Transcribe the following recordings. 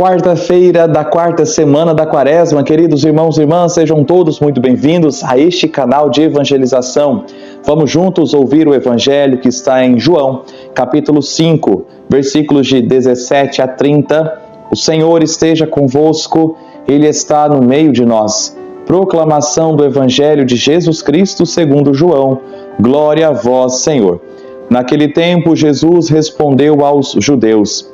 Quarta-feira da quarta semana da Quaresma, queridos irmãos e irmãs, sejam todos muito bem-vindos a este canal de evangelização. Vamos juntos ouvir o Evangelho que está em João, capítulo 5, versículos de 17 a 30. O Senhor esteja convosco, Ele está no meio de nós. Proclamação do Evangelho de Jesus Cristo segundo João. Glória a vós, Senhor. Naquele tempo, Jesus respondeu aos judeus: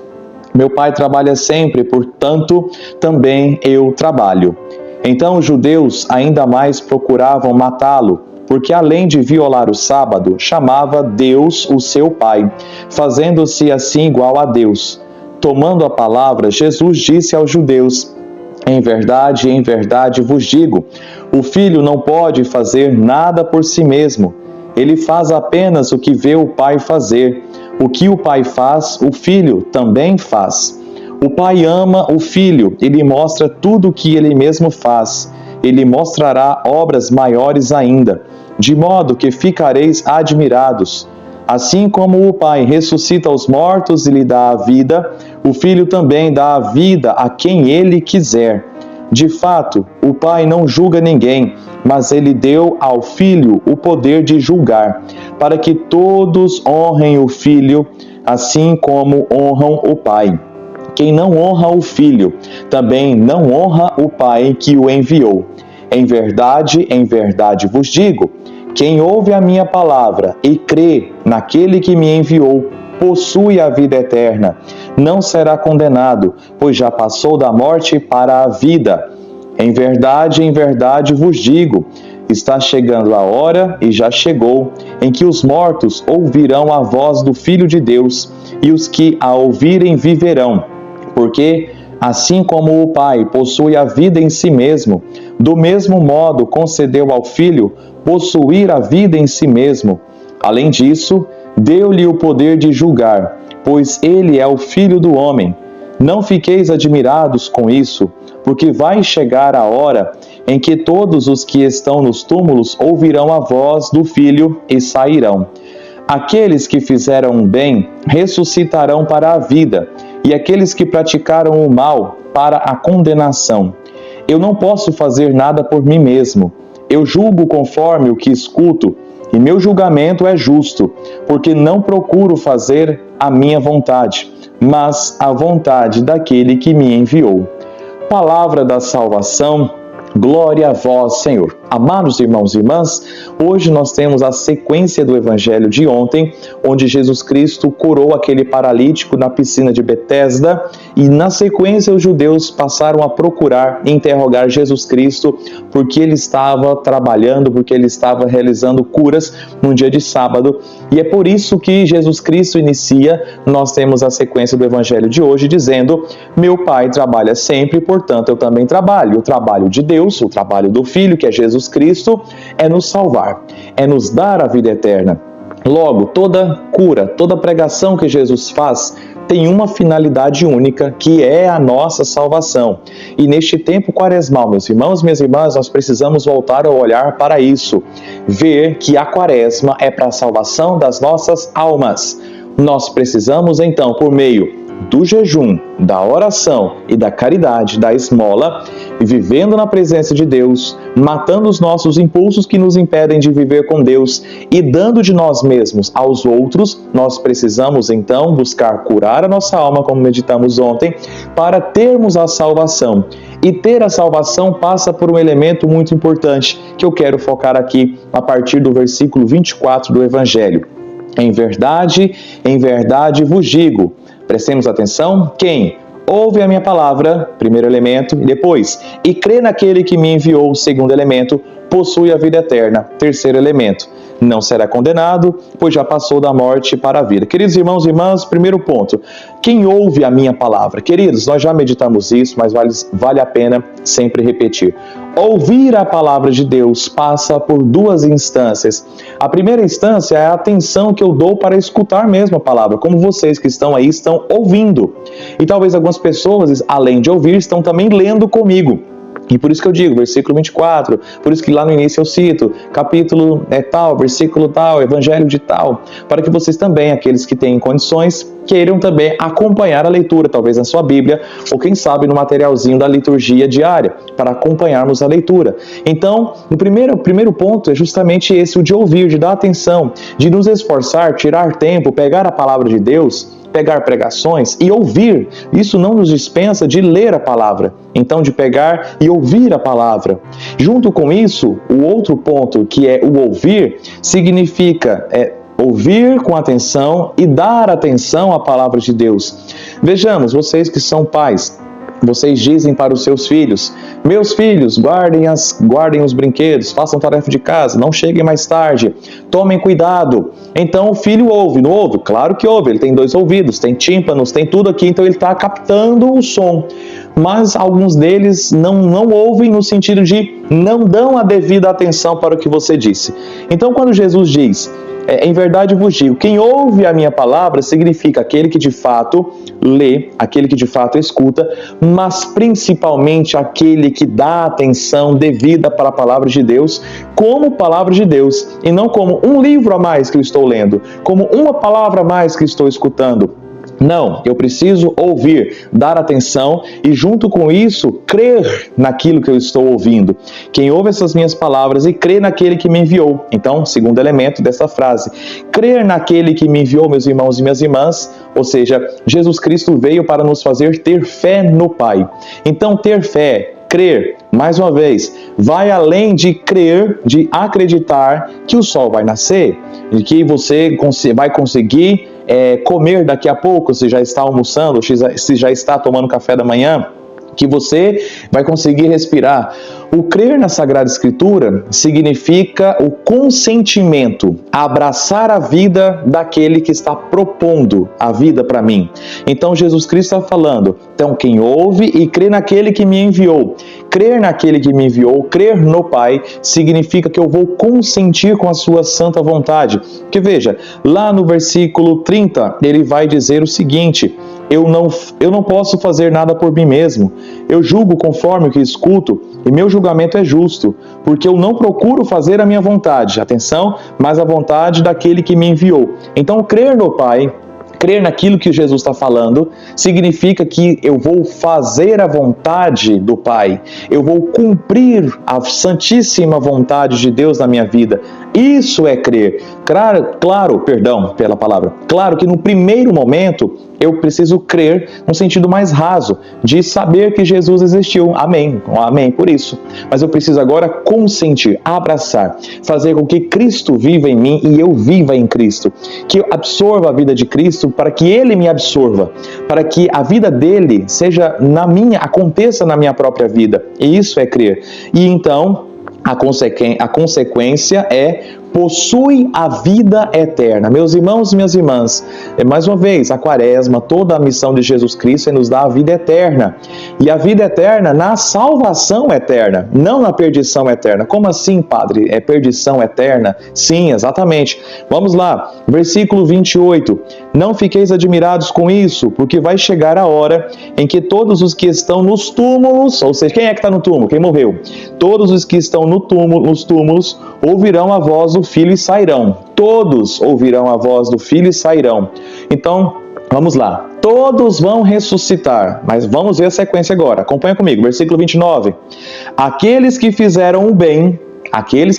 Meu Pai trabalha sempre, portanto, também eu trabalho. Então os judeus ainda mais procuravam matá-lo, porque além de violar o sábado, chamava Deus o seu Pai, fazendo-se assim igual a Deus. Tomando a palavra, Jesus disse aos judeus: em verdade vos digo, o Filho não pode fazer nada por si mesmo. Ele faz apenas o que vê o Pai fazer. O que o Pai faz, o Filho também faz. O Pai ama o Filho e lhe mostra tudo o que ele mesmo faz. Ele mostrará obras maiores ainda, de modo que ficareis admirados. Assim como o Pai ressuscita os mortos e lhe dá a vida, o Filho também dá a vida a quem ele quiser. De fato, o Pai não julga ninguém, mas ele deu ao Filho o poder de julgar, para que todos honrem o Filho, assim como honram o Pai. Quem não honra o Filho, também não honra o Pai que o enviou. Em verdade vos digo, quem ouve a minha palavra e crê naquele que me enviou, possui a vida eterna. Não será condenado, pois já passou da morte para a vida. Em verdade vos digo, está chegando a hora, e já chegou, em que os mortos ouvirão a voz do Filho de Deus, e os que a ouvirem viverão. Porque, assim como o Pai possui a vida em si mesmo, do mesmo modo concedeu ao Filho possuir a vida em si mesmo. Além disso, deu-lhe o poder de julgar, pois ele é o Filho do homem. Não fiqueis admirados com isso, porque vai chegar a hora em que todos os que estão nos túmulos ouvirão a voz do Filho e sairão. Aqueles que fizeram o bem ressuscitarão para a vida, e aqueles que praticaram o mal para a condenação. Eu não posso fazer nada por mim mesmo. Eu julgo conforme o que escuto, e meu julgamento é justo, porque não procuro fazer a minha vontade, mas a vontade daquele que me enviou. Palavra da salvação, glória a vós, Senhor. Amados irmãos e irmãs, hoje nós temos a sequência do Evangelho de ontem, onde Jesus Cristo curou aquele paralítico na piscina de Betesda, e na sequência os judeus passaram a procurar e interrogar Jesus Cristo, porque ele estava trabalhando, porque ele estava realizando curas no dia de sábado, e é por isso que Jesus Cristo inicia, nós temos a sequência do Evangelho de hoje, dizendo: meu Pai trabalha sempre, portanto eu também trabalho. O trabalho de Deus, o trabalho do Filho, que é Jesus Cristo, é nos salvar, é nos dar a vida eterna. Logo, toda cura, toda pregação que Jesus faz tem uma finalidade única, que é a nossa salvação. E neste tempo quaresmal, meus irmãos, minhas irmãs, nós precisamos voltar a olhar para isso, ver que a quaresma é para a salvação das nossas almas. Nós precisamos, então, por meio do jejum, da oração e da caridade, da esmola, vivendo na presença de Deus, matando os nossos impulsos que nos impedem de viver com Deus e dando de nós mesmos aos outros, nós precisamos então buscar curar a nossa alma, como meditamos ontem, para termos a salvação. E ter a salvação passa por um elemento muito importante, que eu quero focar aqui a partir do versículo 24 do Evangelho. Em verdade vos digo. Prestemos atenção, quem ouve a minha palavra, primeiro elemento, e depois, e crê naquele que me enviou, segundo elemento, possui a vida eterna, terceiro elemento, não será condenado, pois já passou da morte para a vida. Queridos irmãos e irmãs, primeiro ponto, quem ouve a minha palavra? Queridos, nós já meditamos isso, mas vale a pena sempre repetir. Ouvir a palavra de Deus passa por duas instâncias. A primeira instância é a atenção que eu dou para escutar mesmo a palavra, como vocês que estão aí estão ouvindo. E talvez algumas pessoas, além de ouvir, estão também lendo comigo. E por isso que eu digo, versículo 24, por isso que lá no início eu cito, capítulo tal, versículo tal, evangelho de tal, para que vocês também, aqueles que têm condições, queiram também acompanhar a leitura, talvez na sua Bíblia, ou quem sabe no materialzinho da liturgia diária, para acompanharmos a leitura. Então, o primeiro ponto é justamente esse, o de ouvir, de dar atenção, de nos esforçar, tirar tempo, pegar a palavra de Deus, pegar pregações e ouvir. Isso não nos dispensa de ler a palavra, então de pegar e ouvir a palavra. Junto com isso, o outro ponto, que é o ouvir, significa ouvir com atenção e dar atenção à palavra de Deus. Vejamos, vocês que são pais, vocês dizem para os seus filhos: meus filhos, guardem os brinquedos, façam tarefa de casa, não cheguem mais tarde, tomem cuidado. Então o filho ouve, não ouve? Claro que ouve, ele tem 2 ouvidos, tem tímpanos, tem tudo aqui, então ele está captando o som. Mas alguns deles não ouvem no sentido de não dão a devida atenção para o que você disse. Então quando Jesus diz: em verdade vos digo, quem ouve a minha palavra significa aquele que de fato lê, aquele que de fato escuta, mas principalmente aquele que dá atenção devida para a palavra de Deus, como palavra de Deus, e não como um livro a mais que eu estou lendo, como uma palavra a mais que estou escutando. Não, eu preciso ouvir, dar atenção e junto com isso, crer naquilo que eu estou ouvindo. Quem ouve essas minhas palavras e crê naquele que me enviou. Então, segundo elemento dessa frase, crer naquele que me enviou, meus irmãos e minhas irmãs, ou seja, Jesus Cristo veio para nos fazer ter fé no Pai. Então, ter fé, crer, mais uma vez, vai além de crer, de acreditar que o sol vai nascer, de que você vai conseguir comer daqui a pouco, se já está almoçando, se já está tomando café da manhã, que você vai conseguir respirar. O crer na Sagrada Escritura significa o consentimento, abraçar a vida daquele que está propondo a vida para mim. Então Jesus Cristo está falando, então quem ouve e crê naquele que me enviou. Crer naquele que me enviou, crer no Pai, significa que eu vou consentir com a sua santa vontade. Porque veja, lá no versículo 30, ele vai dizer o seguinte: eu não posso fazer nada por mim mesmo. Eu julgo conforme o que escuto, e meu julgamento é justo, porque eu não procuro fazer a minha vontade, atenção, mas a vontade daquele que me enviou. Então, crer no Pai, crer naquilo que Jesus está falando, significa que eu vou fazer a vontade do Pai, eu vou cumprir a santíssima vontade de Deus na minha vida. Isso é crer. Claro que no primeiro momento eu preciso crer no sentido mais raso, de saber que Jesus existiu. Amém. Amém por isso. Mas eu preciso agora consentir, abraçar, fazer com que Cristo viva em mim e eu viva em Cristo. Que eu absorva a vida de Cristo para que Ele me absorva, para que a vida dele aconteça na minha própria vida. E isso é crer. E então, a consequência possui a vida eterna. Meus irmãos e minhas irmãs, mais uma vez, a quaresma, toda a missão de Jesus Cristo é nos dar a vida eterna. E a vida eterna na salvação eterna, não na perdição eterna. Como assim, padre? É perdição eterna? Sim, exatamente. Vamos lá, versículo 28. Não fiqueis admirados com isso, porque vai chegar a hora em que todos os que estão nos túmulos, ou seja, quem é que está no túmulo? Quem morreu? Todos os que estão nos túmulos ouvirão a voz do Filho e sairão. Todos ouvirão a voz do Filho e sairão. Então, vamos lá. Todos vão ressuscitar. Mas vamos ver a sequência agora. Acompanha comigo. Versículo 29. Aqueles que fizeram o bem, aqueles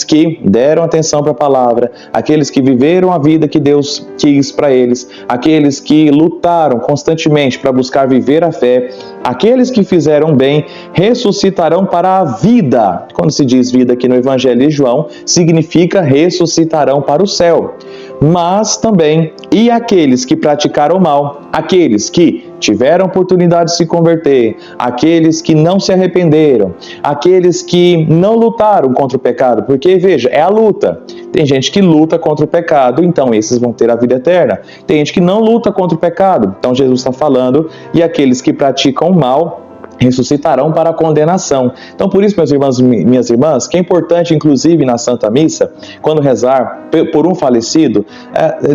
que deram atenção para a palavra, aqueles que viveram a vida que Deus quis para eles, aqueles que lutaram constantemente para buscar viver a fé, aqueles que fizeram bem ressuscitarão para a vida. Quando se diz vida aqui no Evangelho de João, significa ressuscitarão para o céu. Mas também, e aqueles que praticaram mal, aqueles que tiveram oportunidade de se converter, aqueles que não se arrependeram, aqueles que não lutaram contra o pecado, porque veja, é a luta. Tem gente que luta contra o pecado, então esses vão ter a vida eterna. Tem gente que não luta contra o pecado, então Jesus está falando, e aqueles que praticam mal ressuscitarão para a condenação. Então, por isso, meus irmãos e minhas irmãs, que é importante, inclusive na Santa Missa, quando rezar por um falecido,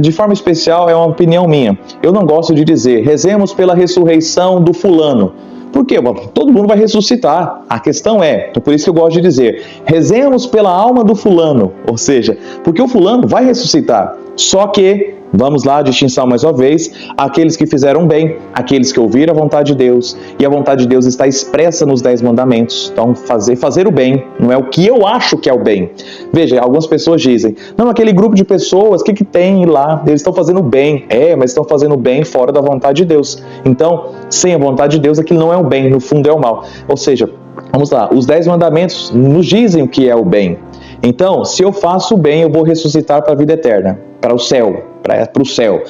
de forma especial, é uma opinião minha. Eu não gosto de dizer, rezemos pela ressurreição do fulano, Por quê? Todo mundo vai ressuscitar. A questão é, então por isso que eu gosto de dizer, rezemos pela alma do fulano, ou seja, porque o fulano vai ressuscitar. Só que, vamos lá, distinção mais uma vez, aqueles que fizeram bem, aqueles que ouviram a vontade de Deus, e a vontade de Deus está expressa nos 10 mandamentos. Então, fazer o bem, não é o que eu acho que é o bem. Veja, algumas pessoas dizem, não, aquele grupo de pessoas, o que tem lá? Eles estão fazendo bem. Mas estão fazendo bem fora da vontade de Deus. Então, sem a vontade de Deus, aquilo não é o bem, no fundo é o mal. Ou seja, vamos lá, os 10 mandamentos nos dizem o que é o bem. Então, se eu faço o bem, eu vou ressuscitar para a vida eterna, para o céu, para o céu.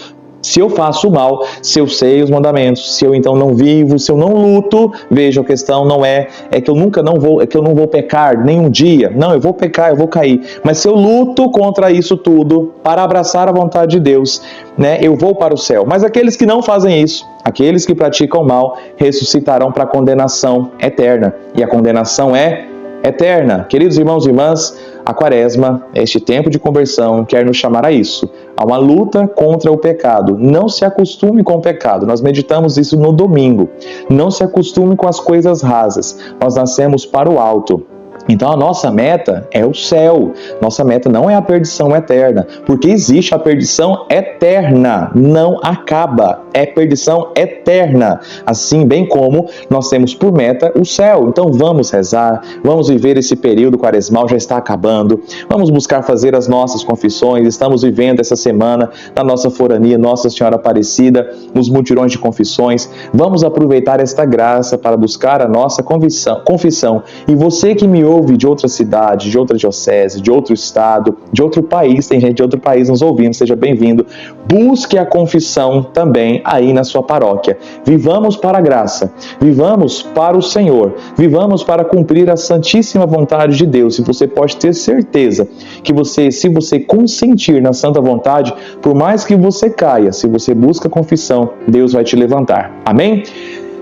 Se eu faço o mal, se eu sei os mandamentos, se eu então não vivo, se eu não luto, veja, a questão não é que eu não vou pecar nenhum dia. Não, eu vou pecar, eu vou cair. Mas se eu luto contra isso tudo, para abraçar a vontade de Deus, né, eu vou para o céu. Mas aqueles que não fazem isso, aqueles que praticam mal, ressuscitarão para a condenação eterna. E a condenação é eterna. Queridos irmãos e irmãs, a Quaresma, este tempo de conversão, quer nos chamar a isso, a uma luta contra o pecado. Não se acostume com o pecado, nós meditamos isso no domingo. Não se acostume com as coisas rasas, nós nascemos para o alto. Então a nossa meta é o céu, nossa meta não é a perdição eterna, porque existe a perdição eterna, não acaba, é perdição eterna, assim bem como nós temos por meta o céu. Então vamos rezar, vamos viver esse período quaresmal, já está acabando, vamos buscar fazer as nossas confissões, estamos vivendo essa semana na nossa forania, Nossa Senhora Aparecida, os mutirões de confissões, vamos aproveitar esta graça para buscar a nossa confissão. E você que me ouve de outra cidade, de outra diocese, de outro estado, de outro país, tem gente de outro país nos ouvindo, seja bem-vindo. Busque a confissão também aí na sua paróquia. Vivamos para a graça, vivamos para o Senhor, vivamos para cumprir a santíssima vontade de Deus. E você pode ter certeza que se você consentir na santa vontade, por mais que você caia, se você busca a confissão, Deus vai te levantar. Amém?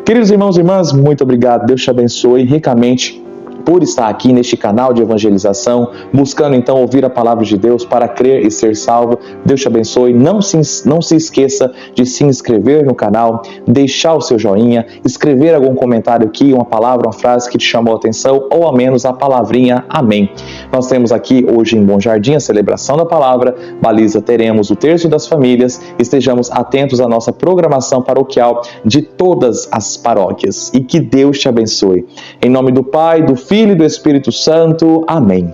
Queridos irmãos e irmãs, muito obrigado. Deus te abençoe ricamente por estar aqui neste canal de evangelização, buscando então ouvir a palavra de Deus para crer e ser salvo. Deus te abençoe. Não se esqueça de se inscrever no canal, deixar o seu joinha, escrever algum comentário aqui, uma palavra, uma frase que te chamou a atenção, ou ao menos a palavrinha amém. Nós temos aqui hoje em Bom Jardim a celebração da palavra, baliza teremos o terço das famílias, estejamos atentos à nossa programação paroquial de todas as paróquias e que Deus te abençoe. Em nome do Pai, do Filho e do Espírito Santo. Amém.